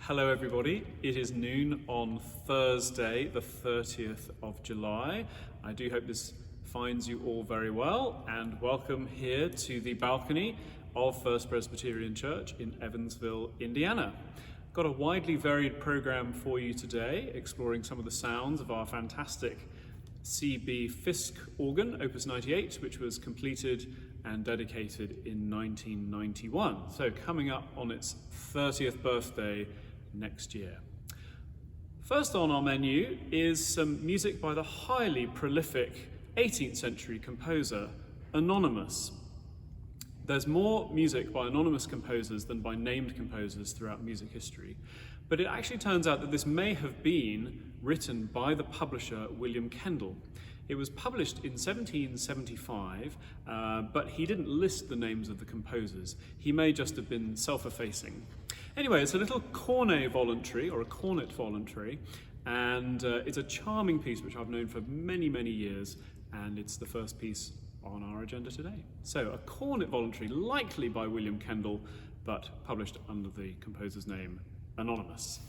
Hello everybody, it is noon on Thursday the 30th of July. I do hope this finds you all very well, and welcome here to the balcony of First Presbyterian Church in Evansville, Indiana. Got a widely varied program for you today, exploring some of the sounds of our fantastic CB Fisk Organ, Opus 98, which was completed and dedicated in 1991. So coming up on its 30th birthday next year. First on our menu is some music by the highly prolific 18th century composer Anonymous. There's more music by anonymous composers than by named composers throughout music history, but it actually turns out that this may have been written by the publisher William Kendall. It was published in 1775, but he didn't list the names of the composers. He may just have been self-effacing. Anyway, it's a little cornet voluntary, or a cornet voluntary, and it's a charming piece which I've known for many, many years, and it's the first piece on our agenda today. So, a cornet voluntary, likely by William Kendall, but published under the composer's name, Anonymous.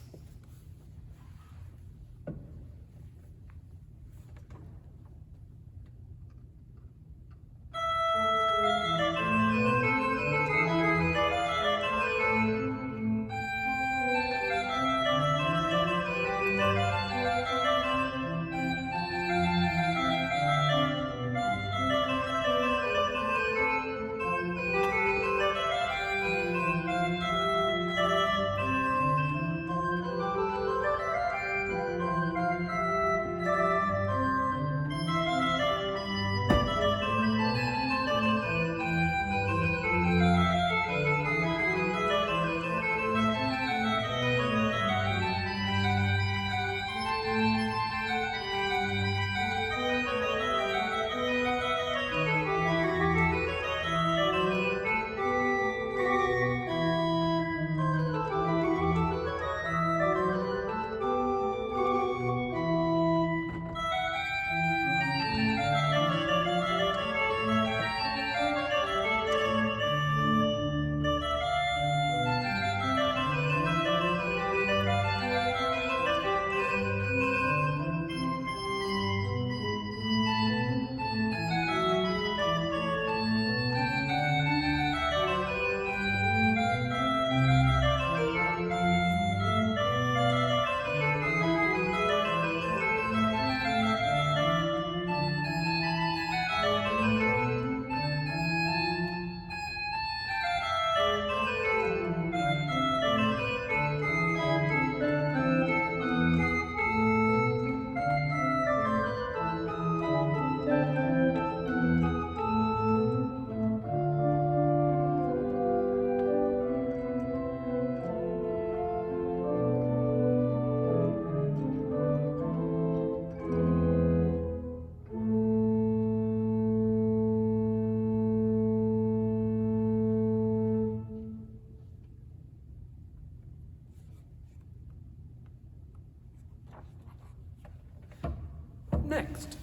Next,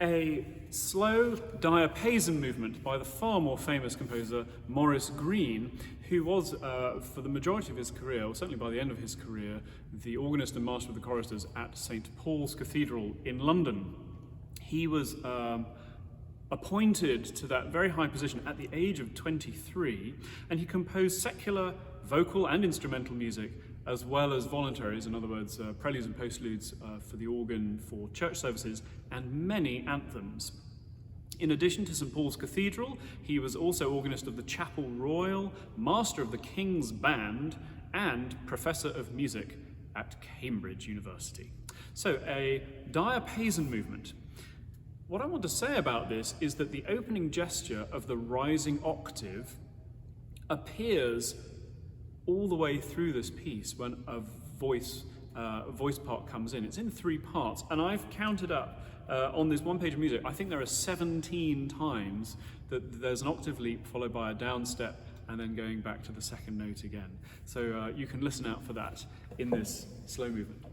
a slow diapason movement by the far more famous composer Maurice Green, who was, for the majority of his career, or certainly by the end of his career, the organist and master of the choristers at St. Paul's Cathedral in London. He was appointed to that very high position at the age of 23, and he composed secular vocal and instrumental music, as well as voluntaries, in other words, preludes and postludes for the organ for church services, and many anthems. In addition to St. Paul's Cathedral, he was also organist of the Chapel Royal, master of the King's Band, and professor of music at Cambridge University. So, a diapason movement. What I want to say about this is that the opening gesture of the rising octave appears all the way through this piece when a voice part comes in. It's in 3 parts, and I've counted up on this one page of music, I think there are 17 times that there's an octave leap followed by a down step and then going back to the second note again. So you can listen out for that in this slow movement.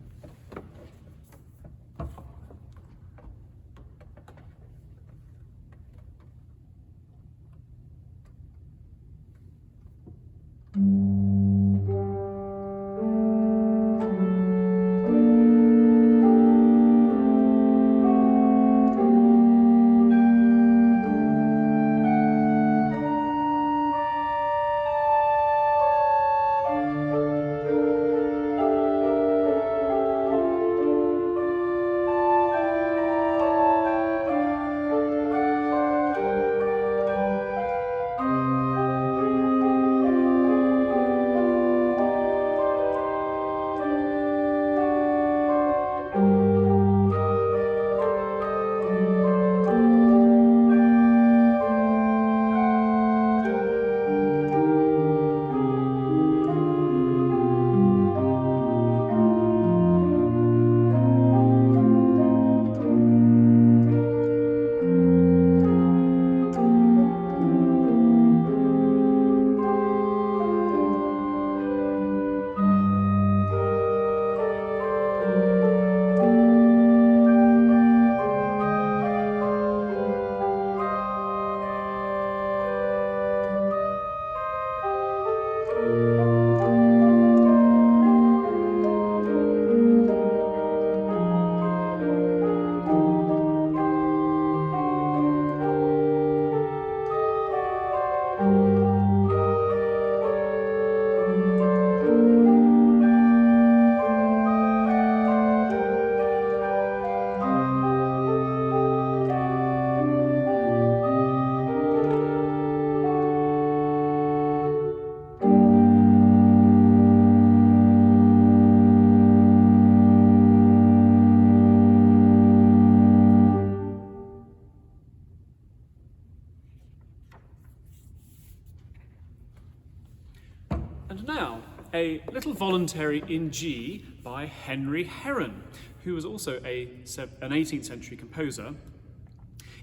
And now, a little voluntary in G by Henry Heron, who was also an 18th century composer.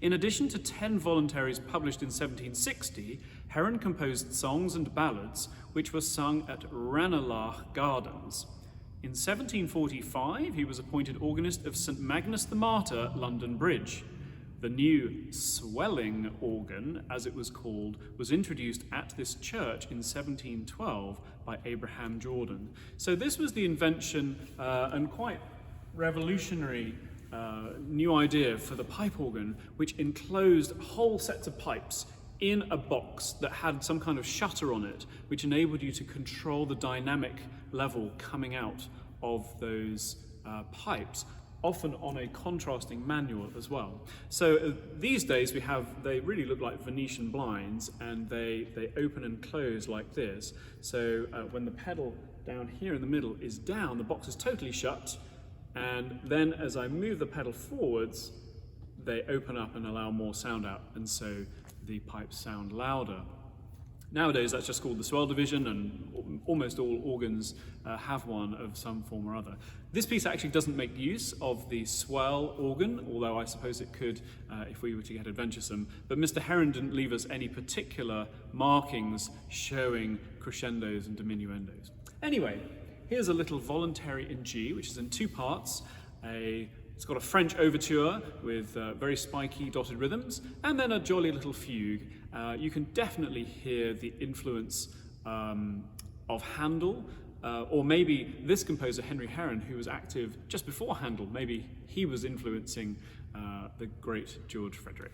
In addition to 10 voluntaries published in 1760, Heron composed songs and ballads which were sung at Ranelagh Gardens. In 1745, he was appointed organist of St Magnus the Martyr, London Bridge. The new swelling organ, as it was called, was introduced at this church in 1712 by Abraham Jordan. So this was the invention and quite revolutionary new idea for the pipe organ, which enclosed whole sets of pipes in a box that had some kind of shutter on it, which enabled you to control the dynamic level coming out of those pipes, often on a contrasting manual as well. So these days they really look like Venetian blinds, and they open and close like this. So when the pedal down here in the middle is down, the box is totally shut, and then as I move the pedal forwards, they open up and allow more sound out, and so the pipes sound louder. Nowadays that's just called the swell division, and almost all organs have one of some form or other. This piece actually doesn't make use of the swell organ, although I suppose it could if we were to get adventuresome, but Mr. Heron didn't leave us any particular markings showing crescendos and diminuendos. Anyway, here's a little voluntary in G, which is in two parts. It's got a French overture with very spiky dotted rhythms, and then a jolly little fugue. You can definitely hear the influence of Handel, or maybe this composer, Henry Heron, who was active just before Handel. Maybe he was influencing the great George Frederick.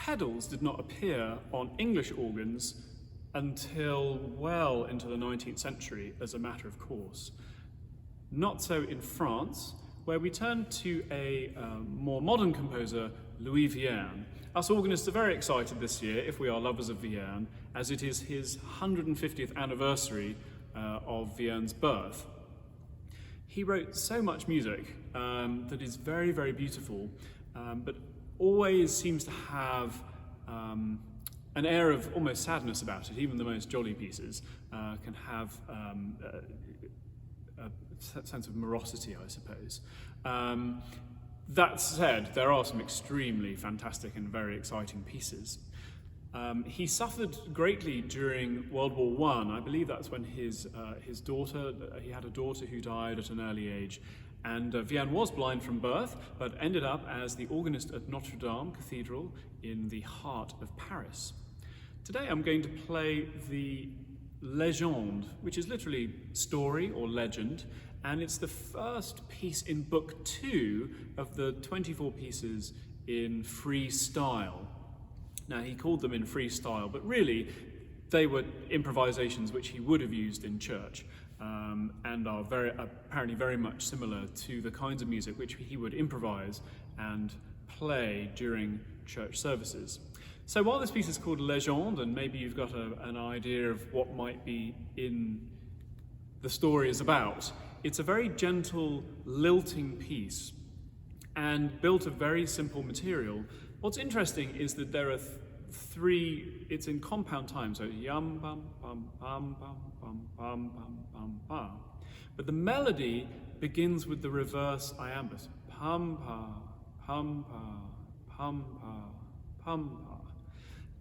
pedals did not appear on English organs until well into the 19th century as a matter of course. Not so in France, where we turn to a more modern composer, Louis Vierne. Us organists are very excited this year, if we are lovers of Vierne, as it is his 150th anniversary of Vierne's birth. He wrote so much music that is very, very beautiful, but always seems to have an air of almost sadness about it. Even the most jolly pieces can have a sense of morosity, I suppose. That said, there are some extremely fantastic and very exciting pieces. He suffered greatly during World War I. I believe that's when his daughter, he had a daughter who died at an early age, and Vierne was blind from birth, but ended up as the organist at Notre Dame Cathedral in the heart of Paris. Today I'm going to play the Légende, which is literally story or legend, and it's the first piece in Book 2 of the 24 pieces in free style. Now, he called them in free style, but really they were improvisations which he would have used in church, and are apparently very much similar to the kinds of music which he would improvise and play during church services. So while this piece is called Légende, and maybe you've got an idea of what might be in the story is about, it's a very gentle, lilting piece and built of very simple material. What's interesting is that there are three, it's in compound time, so yum, bum, bum, bum, bum, bum, bum, bum, bum, bum. But the melody begins with the reverse iambus, pum, pa, pum, pa, pum, pa, pum,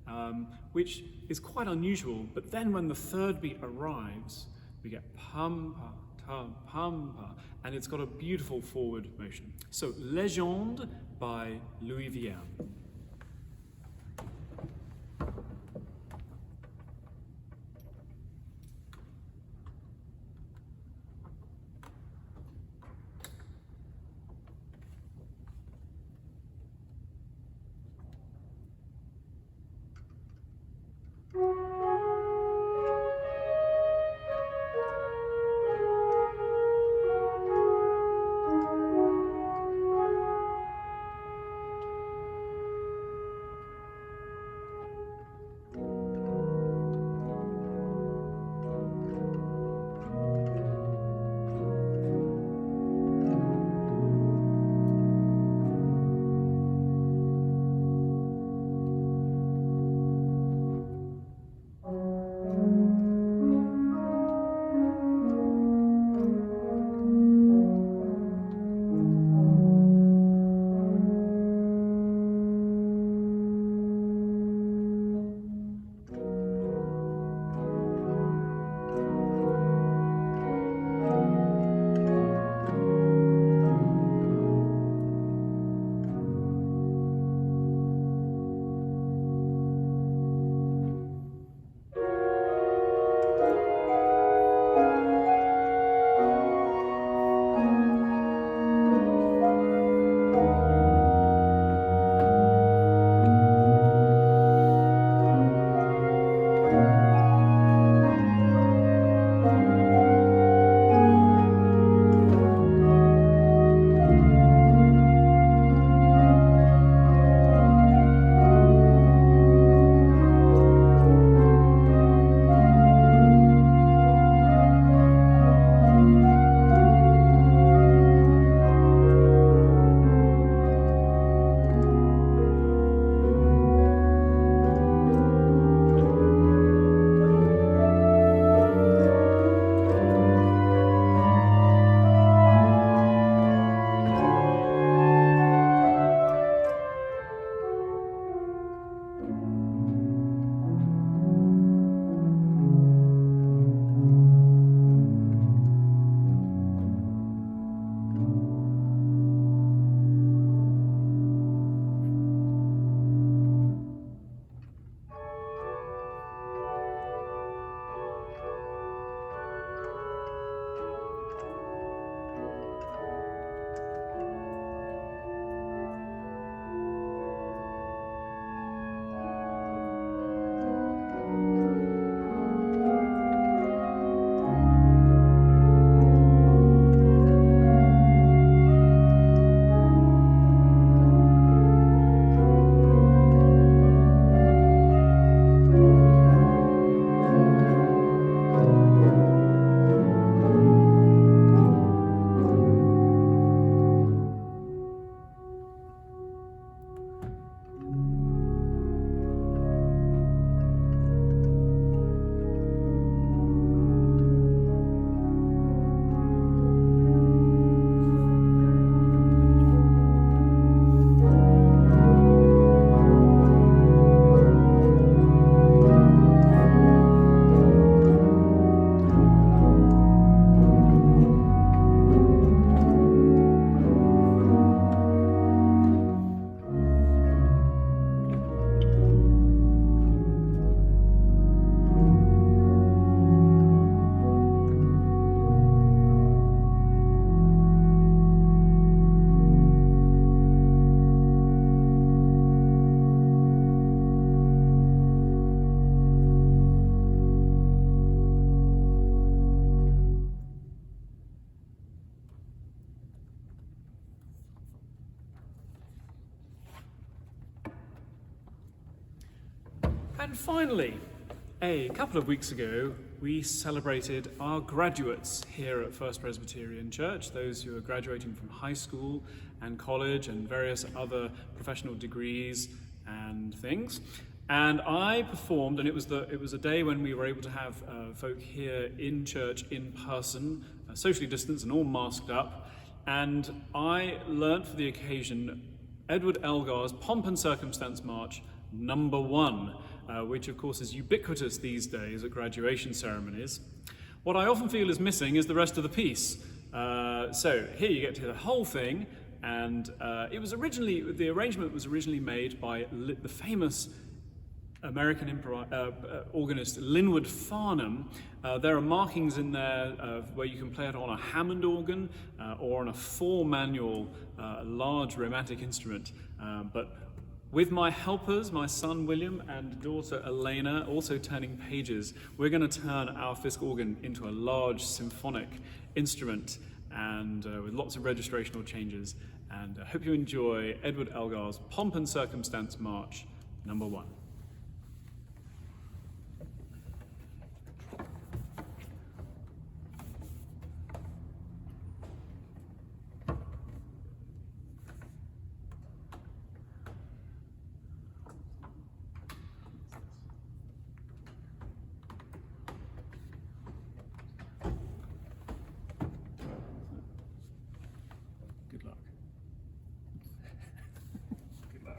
pa. Which is quite unusual, but then when the third beat arrives, we get pum, pa, tum, pum, pa, and it's got a beautiful forward motion. So, Légende by Louis Vierne. And finally, a couple of weeks ago, we celebrated our graduates here at First Presbyterian Church, those who are graduating from high school and college and various other professional degrees and things. And I performed, and it was a day when we were able to have folk here in church in person, socially distanced and all masked up. And I learnt for the occasion Edward Elgar's Pomp and Circumstance March number 1, which of course is ubiquitous these days at graduation ceremonies. What I often feel is missing is the rest of the piece. So here you get to the whole thing, and the arrangement was originally made by the famous American organist Linwood Farnham. There are markings in there where you can play it on a Hammond organ or on a 4-manual large romantic instrument. But with my helpers, my son William and daughter Elena, also turning pages, we're going to turn our Fisk organ into a large symphonic instrument, and with lots of registrational changes. And I hope you enjoy Edward Elgar's Pomp and Circumstance March number 1. Good luck. Good luck.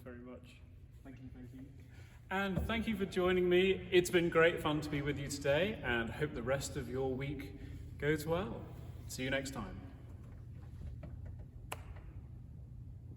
very much. Thank you, thank you. And thank you for joining me. It's been great fun to be with you today, and hope the rest of your week goes well. See you next time.